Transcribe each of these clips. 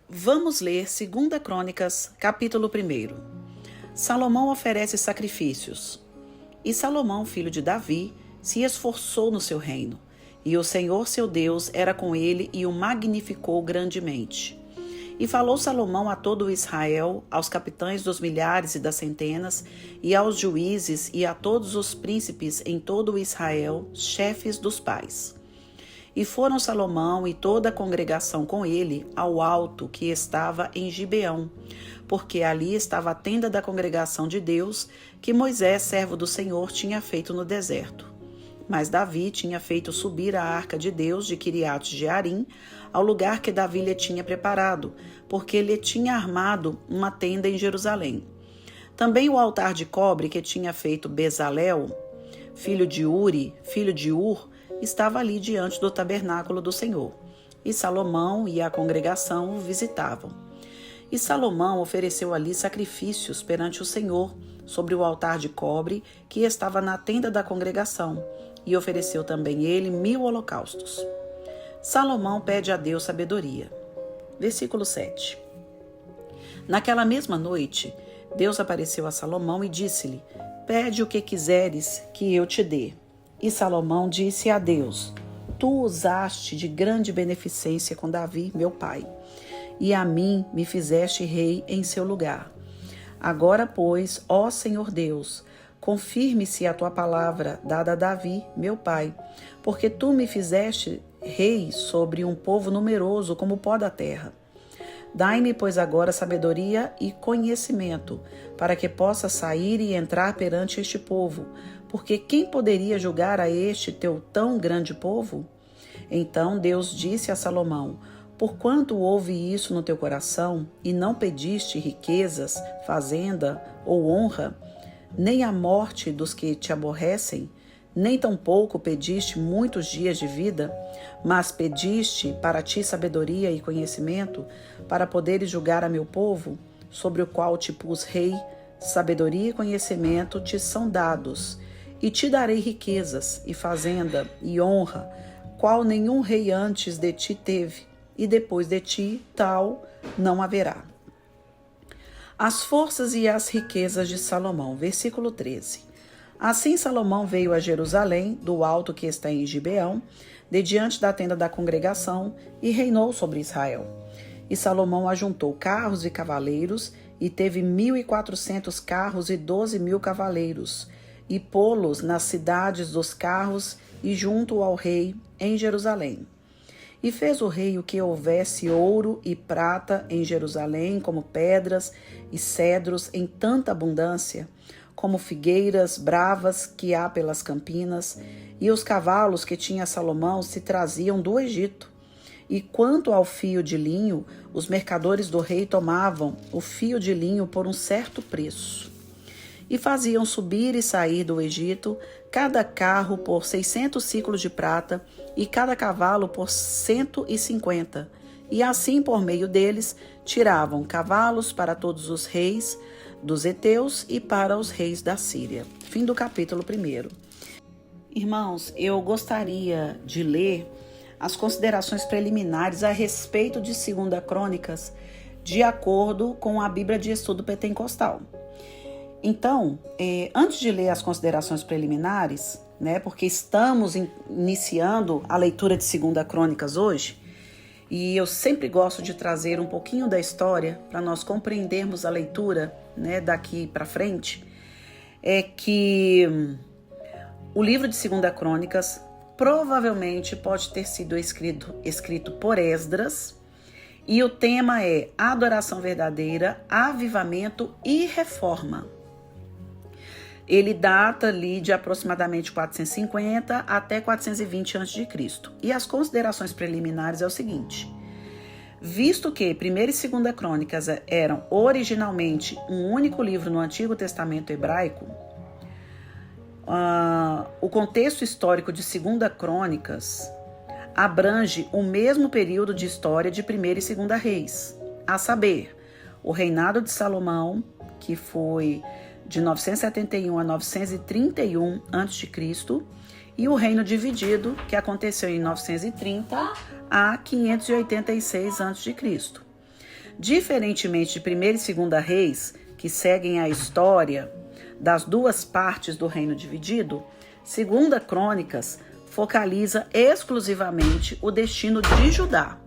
Vamos ler 2 Crônicas, capítulo 1. Salomão oferece sacrifícios. E Salomão, filho de Davi, se esforçou no seu reino, e o Senhor seu Deus era com ele e o magnificou grandemente. E falou Salomão a todo o Israel, aos capitães dos milhares e das centenas, e aos juízes e a todos os príncipes em todo o Israel, chefes dos pais. E foram Salomão e toda a congregação com ele ao alto que estava em Gibeão, porque ali estava a tenda da congregação de Deus, que Moisés, servo do Senhor, tinha feito no deserto. Mas Davi tinha feito subir a arca de Deus de Quiriate-Jearim ao lugar que Davi lhe tinha preparado, porque ele tinha armado uma tenda em Jerusalém. Também o altar de cobre que tinha feito Bezalel, filho de Uri, filho de Ur, estava ali diante do tabernáculo do Senhor. E Salomão e a congregação o visitavam. E Salomão ofereceu ali sacrifícios perante o Senhor, sobre o altar de cobre que estava na tenda da congregação, e ofereceu também ele 1000 holocaustos. Salomão pede a Deus sabedoria. Versículo 7. Naquela mesma noite, Deus apareceu a Salomão e disse-lhe: Pede o que quiseres que eu te dê. E Salomão disse a Deus: Tu usaste de grande beneficência com Davi, meu pai, e a mim me fizeste rei em seu lugar. Agora, pois, ó Senhor Deus, confirme-se a tua palavra dada a Davi, meu pai, porque tu me fizeste rei sobre um povo numeroso como o pó da terra. Dai-me, pois, agora sabedoria e conhecimento, para que possa sair e entrar perante este povo, porque quem poderia julgar a este teu tão grande povo? Então Deus disse a Salomão: Porquanto houve isso no teu coração, e não pediste riquezas, fazenda ou honra, nem a morte dos que te aborrecem, nem tampouco pediste muitos dias de vida, mas pediste para ti sabedoria e conhecimento, para poderes julgar a meu povo, sobre o qual te pus rei, sabedoria e conhecimento te são dados, e te darei riquezas, e fazenda, e honra, qual nenhum rei antes de ti teve, e depois de ti tal não haverá. As forças e as riquezas de Salomão. Versículo 13. Assim Salomão veio a Jerusalém, do alto que está em Gibeão, de diante da tenda da congregação, e reinou sobre Israel. E Salomão ajuntou carros e cavaleiros, e teve 1.400 carros e 12.000 cavaleiros, e pô-los nas cidades dos carros e junto ao rei em Jerusalém. E fez o rei o que houvesse ouro e prata em Jerusalém, como pedras e cedros em tanta abundância, como figueiras bravas que há pelas campinas, e os cavalos que tinha Salomão se traziam do Egito. E quanto ao fio de linho, os mercadores do rei tomavam o fio de linho por um certo preço. E faziam subir e sair do Egito cada carro por 600 siclos de prata e cada cavalo por 150. E assim, por meio deles, tiravam cavalos para todos os reis dos heteus e para os reis da Síria. Fim do capítulo 1. Irmãos, eu gostaria de ler as considerações preliminares a respeito de 2 Crônicas, de acordo com a Bíblia de Estudo Pentecostal. Então, antes de ler as considerações preliminares, porque estamos iniciando a leitura de 2 Crônicas hoje, e eu sempre gosto de trazer um pouquinho da história para nós compreendermos a leitura, daqui para frente, é que o livro de 2 Crônicas provavelmente pode ter sido escrito por Esdras, e o tema é adoração verdadeira, avivamento e reforma. Ele data ali de aproximadamente 450 até 420 a.C. E as considerações preliminares é o seguinte: visto que 1ª e 2ª Crônicas eram originalmente um único livro no Antigo Testamento hebraico, o contexto histórico de 2 Crônicas abrange o mesmo período de história de 1ª e 2ª Reis, a saber, o reinado de Salomão, que foi de 971 a 931 a.C., e o reino dividido, que aconteceu em 930 a 586 a.C. Diferentemente de 1ª e 2ª Reis, que seguem a história das duas partes do reino dividido, 2ª Crônicas focaliza exclusivamente o destino de Judá.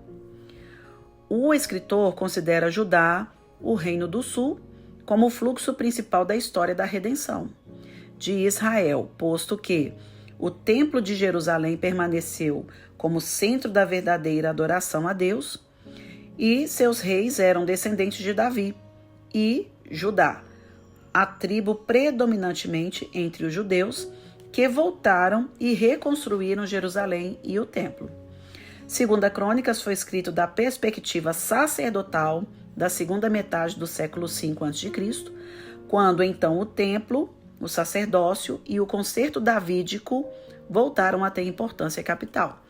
O escritor considera Judá, o reino do sul, como o fluxo principal da história da redenção de Israel, posto que o templo de Jerusalém permaneceu como centro da verdadeira adoração a Deus e seus reis eram descendentes de Davi e Judá, a tribo predominantemente entre os judeus que voltaram e reconstruíram Jerusalém e o templo. 2ª Crônicas foi escrito da perspectiva sacerdotal da segunda metade do século V a.C., quando então o templo, o sacerdócio e o concerto davídico voltaram a ter importância capital.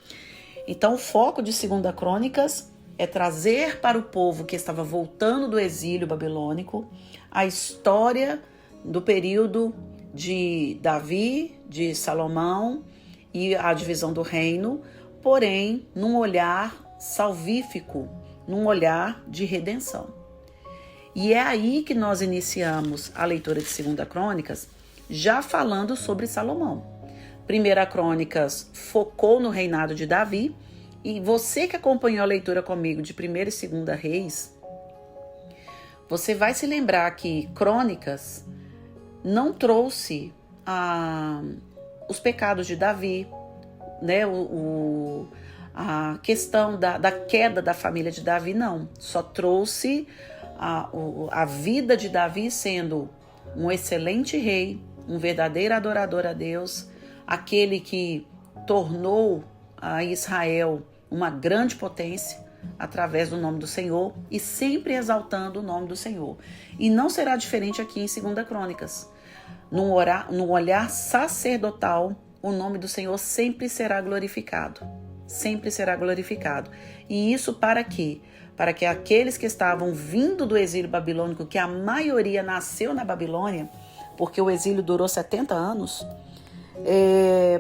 Então o foco de 2ª Crônicas é trazer para o povo que estava voltando do exílio babilônico a história do período de Davi, de Salomão e a divisão do reino, porém num olhar salvífico, num olhar de redenção. E é aí que nós iniciamos a leitura de 2ª Crônicas, já falando sobre Salomão. 1ª Crônicas focou no reinado de Davi, e você que acompanhou a leitura comigo de 1ª e 2ª Reis, você vai se lembrar que Crônicas não trouxe os pecados de Davi, né? A questão da queda da família de Davi, não. Só trouxe a vida de Davi sendo um excelente rei, um verdadeiro adorador a Deus, aquele que tornou a Israel uma grande potência através do nome do Senhor e sempre exaltando o nome do Senhor. E não será diferente aqui em 2ª Crônicas. No olhar sacerdotal, o nome do Senhor sempre será glorificado. Sempre será glorificado. E isso para quê? Para que aqueles que estavam vindo do exílio babilônico, que a maioria nasceu na Babilônia, porque o exílio durou 70 anos,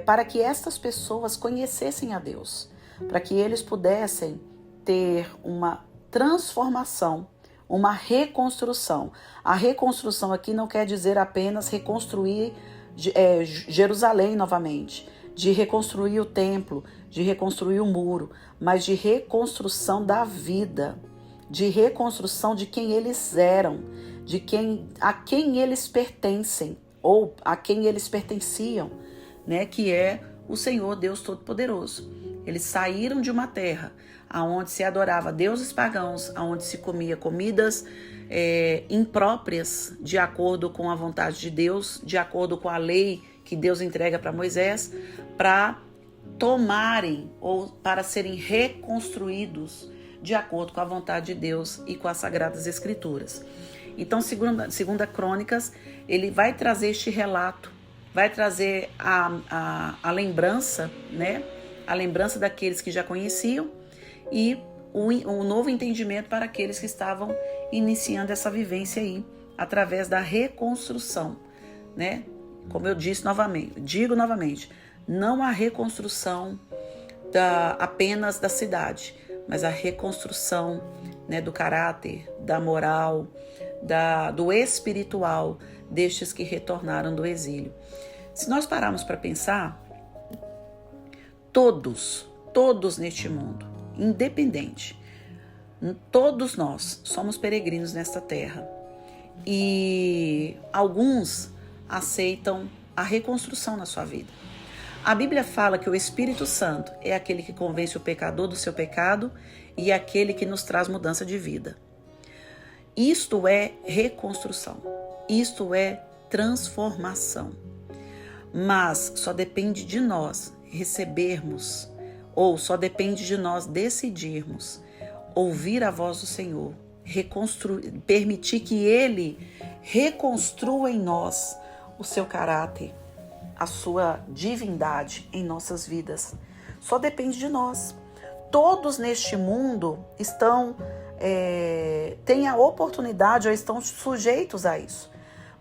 para que estas pessoas conhecessem a Deus, para que eles pudessem ter uma transformação, uma reconstrução. A reconstrução aqui não quer dizer apenas reconstruir Jerusalém novamente, de reconstruir o templo, de reconstruir o muro, mas de reconstrução da vida, de reconstrução de quem eles eram, a quem eles pertencem ou a quem eles pertenciam, né? Que é o Senhor Deus Todo-Poderoso. Eles saíram de uma terra onde se adorava deuses pagãos, onde se comia comidas impróprias de acordo com a vontade de Deus, de acordo com a lei que Deus entrega para Moisés, para tomarem ou para serem reconstruídos de acordo com a vontade de Deus e com as Sagradas Escrituras. Então, 2ª Crônicas, ele vai trazer este relato, vai trazer a lembrança, né? A lembrança daqueles que já conheciam e um novo entendimento para aqueles que estavam iniciando essa vivência aí, através da reconstrução, né? Como eu digo novamente, não a reconstrução apenas da cidade, mas a reconstrução, né, do caráter, da moral, do espiritual destes que retornaram do exílio. Se nós pararmos para pensar, todos neste mundo, independente, todos nós somos peregrinos nesta terra e alguns aceitam a reconstrução na sua vida. A Bíblia fala que o Espírito Santo é aquele que convence o pecador do seu pecado e é aquele que nos traz mudança de vida. Isto é reconstrução, isto é transformação. Mas só depende de nós recebermos, ou só depende de nós decidirmos ouvir a voz do Senhor, permitir que Ele reconstrua em nós o seu caráter, a sua divindade em nossas vidas. Só depende de nós. Todos neste mundo têm a oportunidade ou estão sujeitos a isso,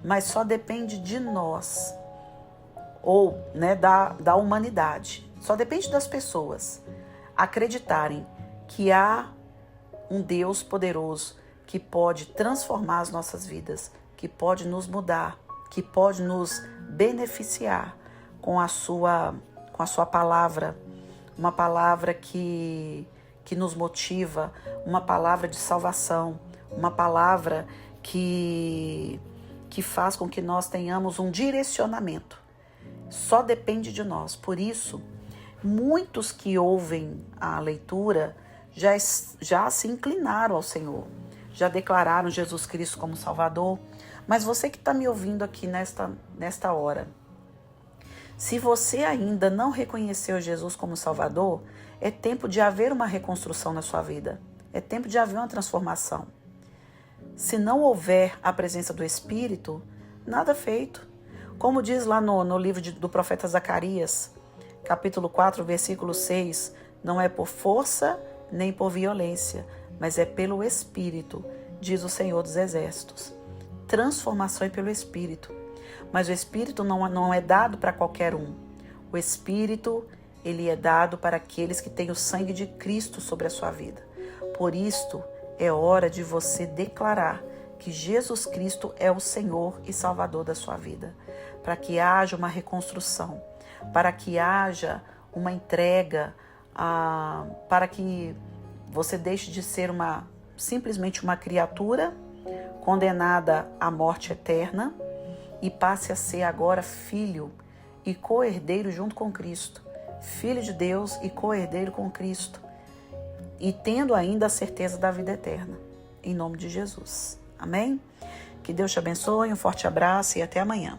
mas só depende de nós, ou né, da humanidade. Só depende das pessoas acreditarem que há um Deus poderoso que pode transformar as nossas vidas, que pode nos mudar, que pode nos beneficiar com a sua palavra, uma palavra que nos motiva, uma palavra de salvação, uma palavra que faz com que nós tenhamos um direcionamento. Só depende de nós. Por isso, muitos que ouvem a leitura já se inclinaram ao Senhor, já declararam Jesus Cristo como Salvador. Mas você que está me ouvindo aqui nesta hora, se você ainda não reconheceu Jesus como Salvador, é tempo de haver uma reconstrução na sua vida. É tempo de haver uma transformação. Se não houver a presença do Espírito, nada feito. Como diz lá no livro do profeta Zacarias, capítulo 4, versículo 6, não é por força nem por violência, mas é pelo Espírito, diz o Senhor dos Exércitos. Transformação é pelo Espírito. Mas o Espírito não é dado para qualquer um. O Espírito, ele é dado para aqueles que têm o sangue de Cristo sobre a sua vida. Por isto, é hora de você declarar que Jesus Cristo é o Senhor e Salvador da sua vida. Para que haja uma reconstrução, para que haja uma entrega, para que você deixe de ser simplesmente uma criatura condenada à morte eterna e passe a ser agora filho e co-herdeiro junto com Cristo. Filho de Deus e co-herdeiro com Cristo. E tendo ainda a certeza da vida eterna. Em nome de Jesus. Amém? Que Deus te abençoe, um forte abraço e até amanhã.